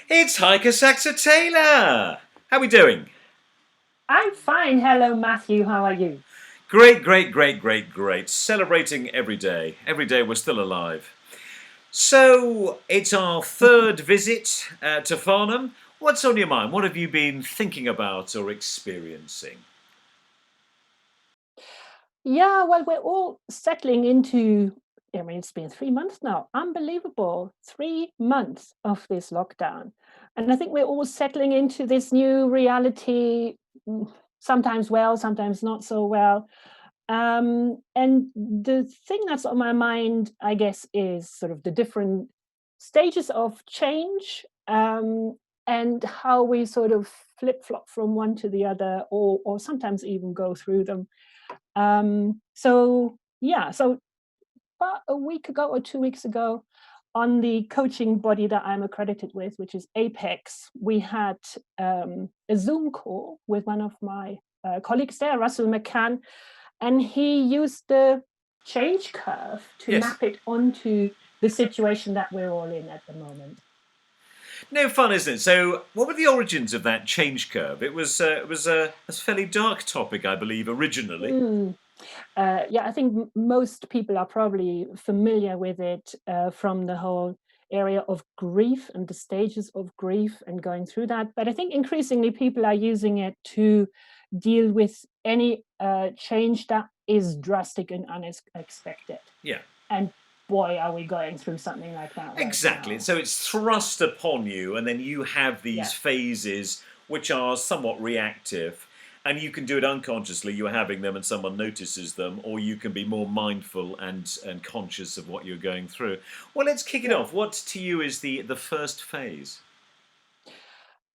It's Heike Saxer-Taylor. How are we doing? I'm fine. Hello, Matthew. How are you? Great, great, great, great, great. Celebrating every day. Every day we're still alive. So, it's our third visit to Farnham. What's on your mind? What have you been thinking about or experiencing? Yeah, well, we're all settling into, I mean, it's been 3 months now. Unbelievable. 3 months of this lockdown. And I think we're all settling into this new reality, sometimes well, sometimes not so well. And the thing that's on my mind, I guess, is sort of the different stages of change, and how we sort of flip flop from one to the other, or sometimes even go through them. So about a week ago or 2 weeks ago, on the coaching body that I'm accredited with, which is Apex, we had a Zoom call with one of my colleagues there, Russell McCann, and he used the change curve to Yes. map it onto the situation that we're all in at the moment. No fun, isn't it? So, what were the origins of that change curve? It was a fairly dark topic, I believe, originally. Mm. Yeah, I think most people are probably familiar with it from the whole area of grief and the stages of grief and going through that. But I think increasingly people are using it to deal with any change that is drastic and unexpected. Yeah. And boy, are we going through something like that right Exactly. now. So it's thrust upon you, and then you have these Yeah. phases which are somewhat reactive, and you can do it unconsciously. You're having them, and someone notices them, or you can be more mindful and conscious of what you're going through. Well, let's kick it Yeah. off. What to you is the first phase?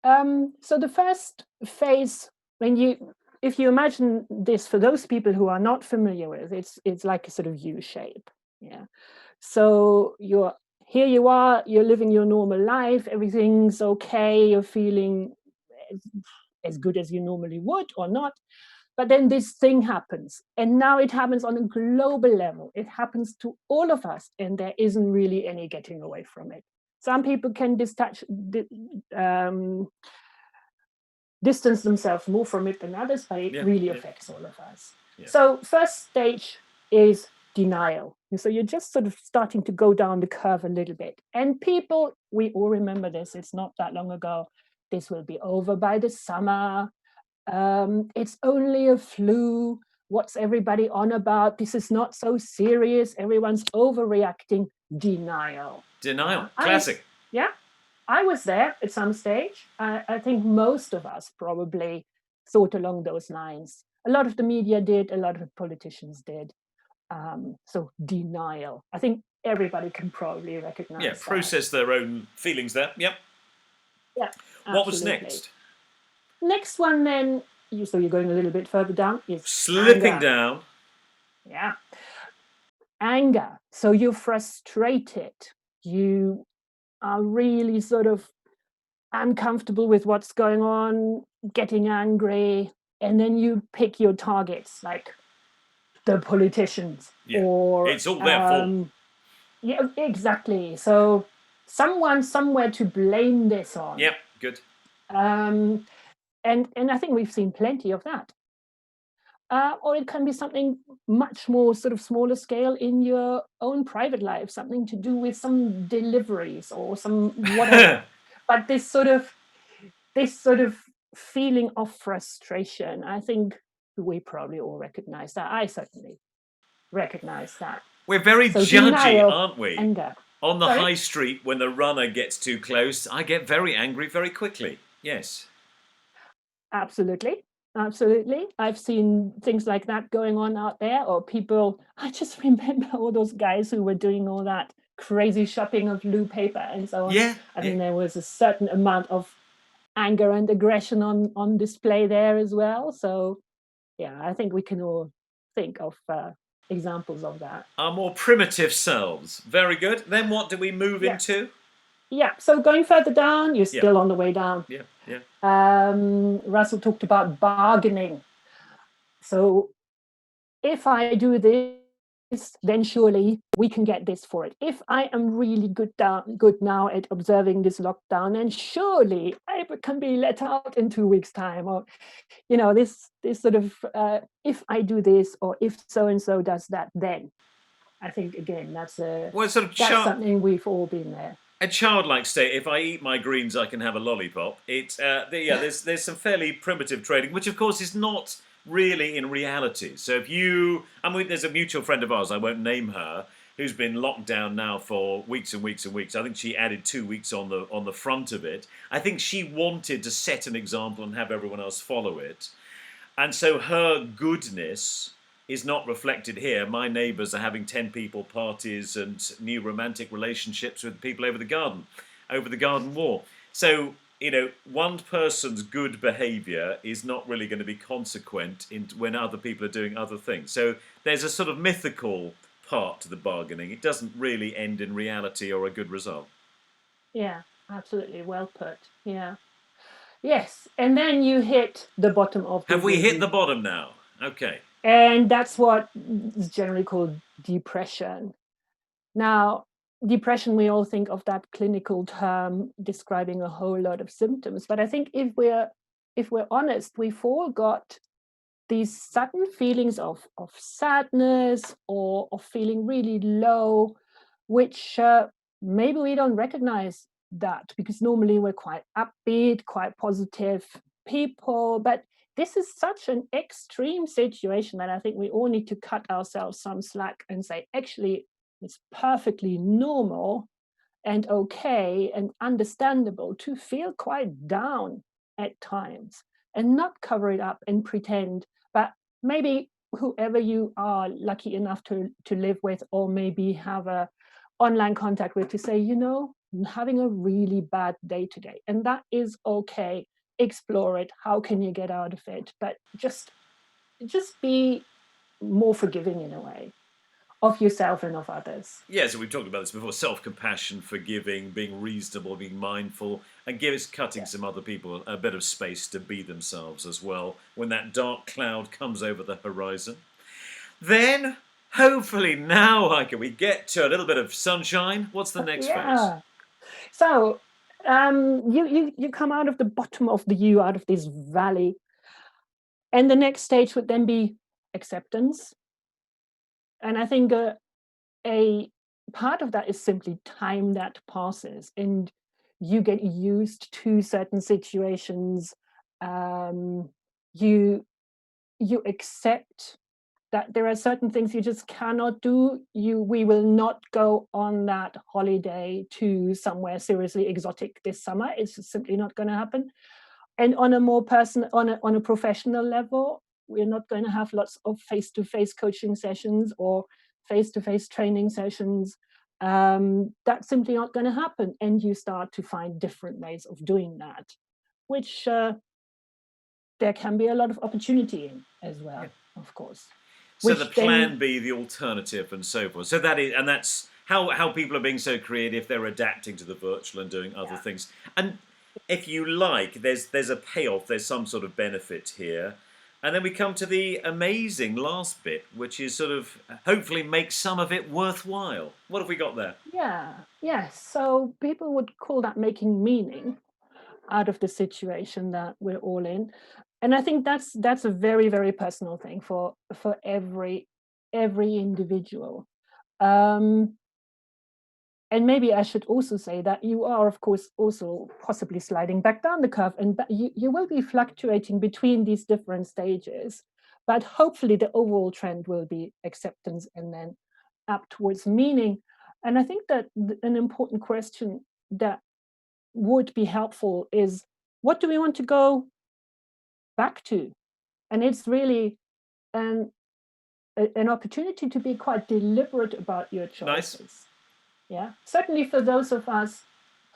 So the first phase, when you, if you imagine this for those people who are not familiar with, it's like a sort of U shape. Yeah. So you're here, you are, you're living your normal life, everything's okay, you're feeling as, as good as you normally would or not. But then this thing happens, and now it happens on a global level. It happens to all of us, and there isn't really any getting away from it. Some people can um, distance themselves more from it than others, but it Yeah, really yeah, affects all of us. yeah. So, first stage is denial. So, you're just sort of starting to go down the curve a little bit. And people, we all remember this, it's not that long ago. This will be over by the summer. It's only a flu. What's everybody on about? This is not so serious. Everyone's overreacting. Denial. Denial, Yeah. classic. Yeah, I was there at some stage. I think most of us probably thought along those lines. A lot of the media did, a lot of the politicians did. So denial. I think everybody can probably Yeah, recognize that. process their own feelings there. Yep. Yeah, What was absolutely. next? Next one, then, so you're going a little bit further down, is Slipping anger. down. Yeah, anger. So you're frustrated. You are really sort of uncomfortable with what's going on, getting angry, and then you pick your targets like the politicians Yeah, or it's all their fault. yeah, exactly. So someone somewhere to blame this on. Yep, good. Um, and I think we've seen plenty of that. Or it can be something much more sort of smaller scale in your own private life, something to do with some deliveries or some whatever. But this sort of feeling of frustration, I think we probably all recognize that. I certainly recognize that. We're very So judgy, denial, aren't we? anger. On the Sorry? high street, when the runner gets too close, I get very angry very quickly. Yes. Absolutely. Absolutely. I've seen things like that going on out there, or people, I just remember all those guys who were doing all that crazy shopping of loo paper and so on. Yeah, I yeah. think there was a certain amount of anger and aggression on display there as well. So yeah, I think we can all think of examples of that. Our more primitive selves. Very good. Then what do we move Yeah, into? yeah. So going further down, you're Yeah, still on the way down. yeah, yeah. Russell talked about bargaining. So if I do this, then surely we can get this for it. If I am really good now at observing this lockdown, then surely I can be let out in 2 weeks' time, or this sort of if I do this, or if so and so does that, then I think again that's sort of something we've all been there. A childlike state. If I eat my greens, I can have a lollipop. There's some fairly primitive trading, which of course is not really in reality. So there's a mutual friend of ours, I won't name her, who's been locked down now for weeks and weeks and weeks. I think she added 2 weeks on the front of it. I think she wanted to set an example and have everyone else follow it. And so her goodness is not reflected here. My neighbours are having 10 people parties and new romantic relationships with people over the garden wall. So, one person's good behaviour is not really going to be consequent when other people are doing other things. So there's a sort of mythical part to the bargaining. It doesn't really end in reality or a good result. Yeah, absolutely. Well put. Yeah. Yes. And then you hit the bottom of the Have we hit the bottom now? Okay. And that's what is generally called depression. Now, depression, we all think of that clinical term describing a whole lot of symptoms. But I think if we're honest, we've all got these sudden feelings of sadness or of feeling really low, which maybe we don't recognize that because normally we're quite upbeat, quite positive people. But this is such an extreme situation that I think we all need to cut ourselves some slack and say, actually, it's perfectly normal and okay and understandable to feel quite down at times and not cover it up and pretend. But maybe whoever you are lucky enough to live with, or maybe have a online contact with, to say, I'm having a really bad day today, and that is okay. Explore it. How can you get out of it? But just be more forgiving in a way of yourself and of others. Yeah, so we've talked about this before: self-compassion, forgiving, being reasonable, being mindful, and cutting some other people a bit of space to be themselves as well when that dark cloud comes over the horizon. Then, hopefully now, Heike, we get to a little bit of sunshine. What's the next phase? So you come out of the bottom of the U, out of this valley, and the next stage would then be acceptance. And I think a part of that is simply time that passes, and you get used to certain situations. You accept that there are certain things you just cannot do. We will not go on that holiday to somewhere seriously exotic this summer. It's just simply not going to happen. And on a more personal, on a professional level, we're not going to have lots of face-to-face coaching sessions or face-to-face training sessions. That's simply not going to happen. And you start to find different ways of doing that, which there can be a lot of opportunity in as well, of course. So the plan B, the alternative, and so forth. So that's how people are being so creative. They're adapting to the virtual and doing other things. And if you like, there's a payoff. There's some sort of benefit here. And then we come to the amazing last bit, which is sort of hopefully make some of it worthwhile. What have we got there? Yes. So people would call that making meaning out of the situation that we're all in. And I think that's a very, very personal thing for every individual. And maybe I should also say that you are, of course, also possibly sliding back down the curve, and you will be fluctuating between these different stages. But hopefully the overall trend will be acceptance and then up towards meaning. And I think that an important question that would be helpful is, what do we want to go back to? And it's really an opportunity to be quite deliberate about your choices. Nice. Yeah, certainly for those of us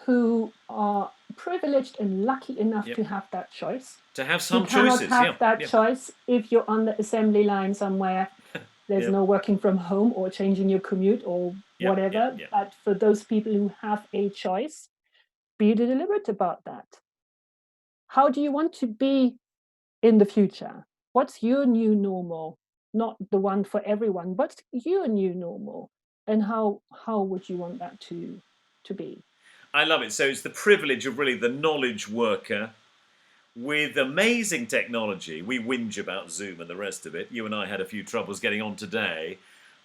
who are privileged and lucky enough to have that choice. To have some choices. You cannot have that choice if you're on the assembly line somewhere. There's no working from home or changing your commute or whatever. But for those people who have a choice, be deliberate about that. How do you want to be in the future? What's your new normal? not the one for everyone. What's your new normal, and how would you want that to be? I love it. So it's the privilege of really the knowledge worker with amazing technology. We whinge about Zoom and the rest of it. You and I had a few troubles getting on today,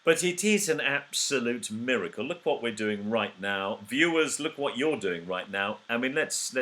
but it is an absolute miracle. Look what we're doing right now, viewers. Look what you're doing right now. I mean, let's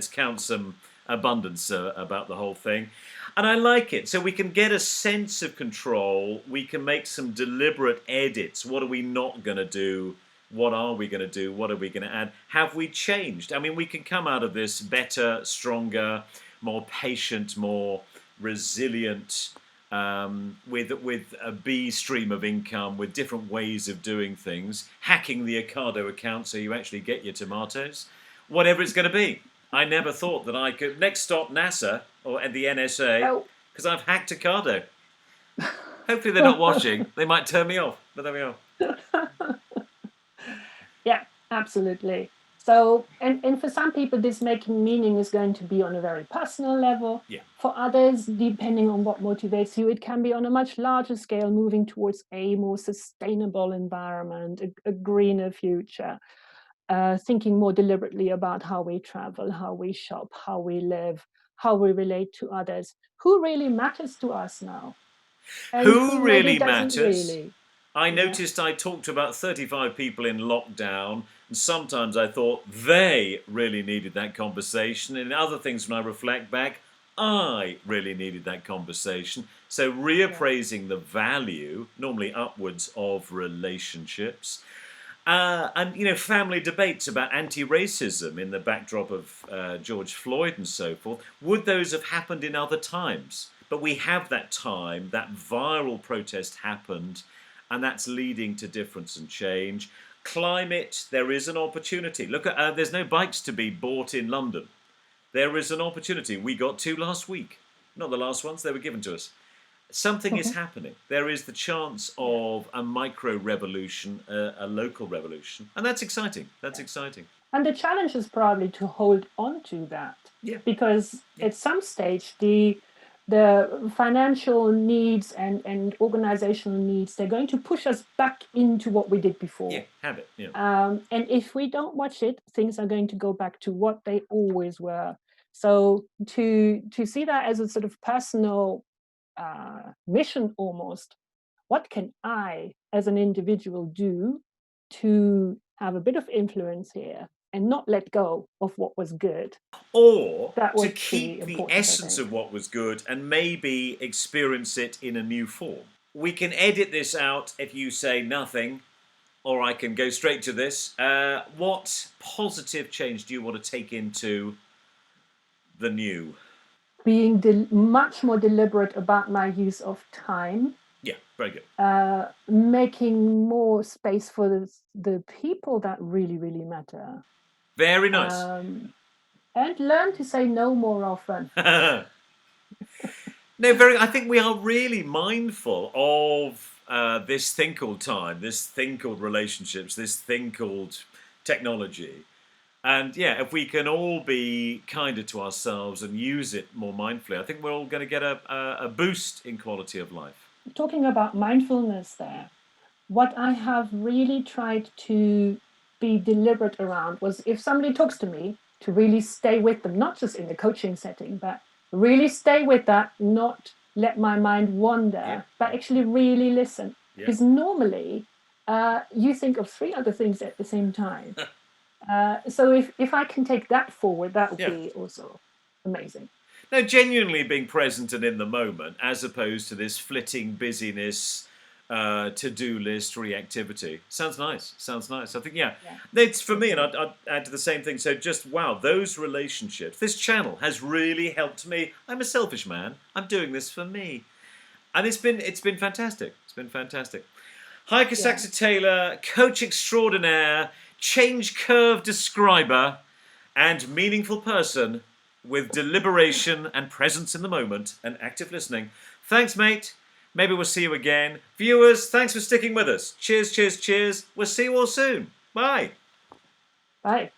count some abundance about the whole thing, and I like it. So we can get a sense of control. We can make some deliberate edits. What are we not going to do? What are we going to do? What are we going to add? Have we changed? I mean, we can come out of this better, stronger, more patient, more resilient, with a B stream of income, with different ways of doing things, hacking the Ocado account so you actually get your tomatoes, whatever it's going to be. I never thought that I could. Next stop, NASA or the NSA, Oh. because I've hacked Ocado. Hopefully they're not watching. They might turn me off, but there we are. Yeah, absolutely. So, and for some people, this making meaning is going to be on a very personal level. Yeah. For others, depending on what motivates you, it can be on a much larger scale, moving towards a more sustainable environment, a greener future, thinking more deliberately about how we travel, how we shop, how we live, how we relate to others. Who really matters to us now? And Who who maybe really doesn't matters? really. I Yeah. noticed I talked to about 35 people in lockdown, and sometimes I thought they really needed that conversation. And in other things, when I reflect back, I really needed that conversation. So, reappraising the value, normally upwards, of relationships. And, family debates about anti racism in the backdrop of George Floyd and so forth. Would those have happened in other times? But we have that time, that viral protest happened, and that's leading to difference and change. Climate, there is an opportunity. Look at there's no bikes to be bought in London. There is an opportunity. We got two last week. Not the last ones, they were given to us. Something is happening. There is the chance of a micro revolution, a local revolution, and that's exciting. That's exciting. And the challenge is probably to hold on to that. Yeah. Because Yeah. at some stage, the financial needs and organizational needs, they're going to push us back into what we did before. Yeah, habit. Yeah. And if we don't watch it, things are going to go back to what they always were. So to see that as a sort of personal mission almost, what can I as an individual do to have a bit of influence here and not let go of what was good? Or That to would be keep the important, I essence think. of what was good and maybe experience it in a new form. We can edit this out if you say nothing, or I can go straight to this. What positive change do you want to take into the new? Being much more deliberate about my use of time, Yeah, very good. making more space for the people that really, really matter, Very nice. and learn to say no more often. No, very. I think we are really mindful of this thing called time, this thing called relationships, this thing called technology. And yeah, if we can all be kinder to ourselves and use it more mindfully, I think we're all going to get a boost in quality of life. Talking about mindfulness there, what I have really tried to be deliberate around was, if somebody talks to me, to really stay with them, not just in the coaching setting, but really stay with that, not let my mind wander, Yeah, but actually really listen. Yeah. Because normally you think of three other things at the same time. So if I can take that forward, that would Yeah. be also amazing. No, genuinely being present and in the moment, as opposed to this flitting busyness, to-do list reactivity. Sounds nice. Sounds nice. I think, yeah. It's for me, and I'd add to the same thing. So just, wow, those relationships, this channel has really helped me. I'm a selfish man. I'm doing this for me. And it's been fantastic. It's been fantastic. Heike Saxer-Taylor, coach extraordinaire, change curve describer, and meaningful person with deliberation and presence in the moment and active listening. Thanks, mate. Maybe we'll see you again. Viewers, thanks for sticking with us. Cheers, cheers, cheers. We'll see you all soon. Bye. Bye.